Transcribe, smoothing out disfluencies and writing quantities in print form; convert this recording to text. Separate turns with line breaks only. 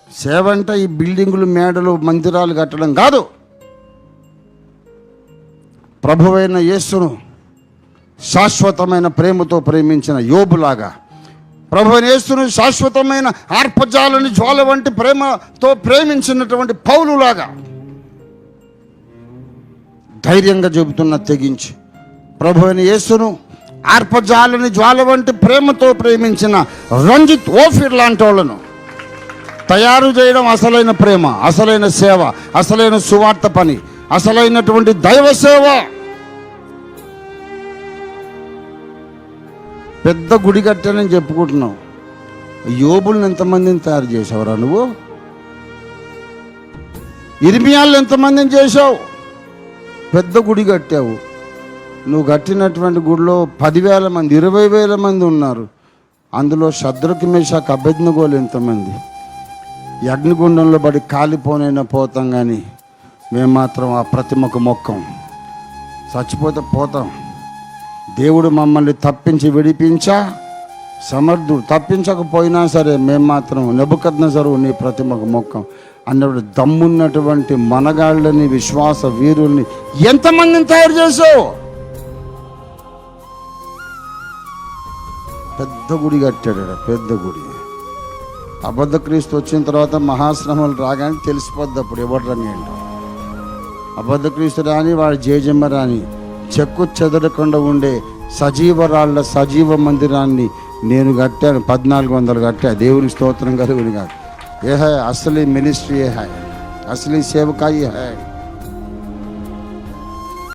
సేవ అంటే ఈ బిల్డింగులు, మేడలు, మందిరాలు కట్టడం కాదు. ప్రభువైన యేసును శాశ్వతమైన ప్రేమతో ప్రేమించిన యోబులాగా, ప్రభువైన యేసును శాశ్వతమైన ఆర్పజాలని జ్వాల వంటి ప్రేమతో ప్రేమించినటువంటి పౌలులాగా ధైర్యంగా చెబుతున్న తెగించి, ప్రభువైన యేసును ఆర్పజాలని జ్వాల వంటి ప్రేమతో ప్రేమించిన రంజిత్ ఓఫిర్ లాంటి వాళ్ళను తయారు చేయడం అసలైన ప్రేమ, అసలైన సేవ, అసలైన సువార్త పని, అసలైనటువంటి దైవ సేవ. పెద్ద గుడి కట్టానని చెప్పుకుంటున్నావు, యోబుల్ని ఎంతమందిని తయారు చేసావురా నువ్వు? ఇర్మియాలను ఎంతమందిని చేసావు? పెద్ద గుడి కట్టావు. నువ్వు కట్టినటువంటి గుడిలో 10,000 మంది, 20,000 మంది ఉన్నారు. అందులో శద్రకు, మేషాకు, అబేద్నెగోలు ఎంతమంది? అగ్నిగుండంలో పడి కాలిపోనైనా పోతాం, కానీ మేము మాత్రం ఆ ప్రతిమకు మొక్కం. చచ్చిపోతే పోతాం. దేవుడు మమ్మల్ని తప్పించి విడిపించా సమర్థుడు. తప్పించకపోయినా సరే మేము మాత్రం నెబుకద్నెజరు నీ ప్రతిమకు మొక్కం అన్నప్పుడు దమ్మున్నటువంటి మనగాళ్ళని, విశ్వాస వీరుల్ని ఎంతమందిని తయారు చేసావు? పెద్ద గుడి కట్టాడు, పెద్ద గుడి. అబద్ధ క్రీస్తు వచ్చిన తర్వాత మహాశ్రమలు రాగానే తెలిసిపోద్ది అప్పుడు ఎవడరని ఏంటో. అబద్ధ క్రీస్తు రాని, వాడు జేజమ్మ రాని, చెక్కు చెదరకుండా ఉండే సజీవరాళ్ళ సజీవ మందిరాన్ని నేను కట్టాను. 1400 కట్టా. దేవుని స్తోత్రం కలుగును గాక. ఏ హై అసలీ మినిస్ట్రీ, ఏ హై అసలీ సేవకాయి హై.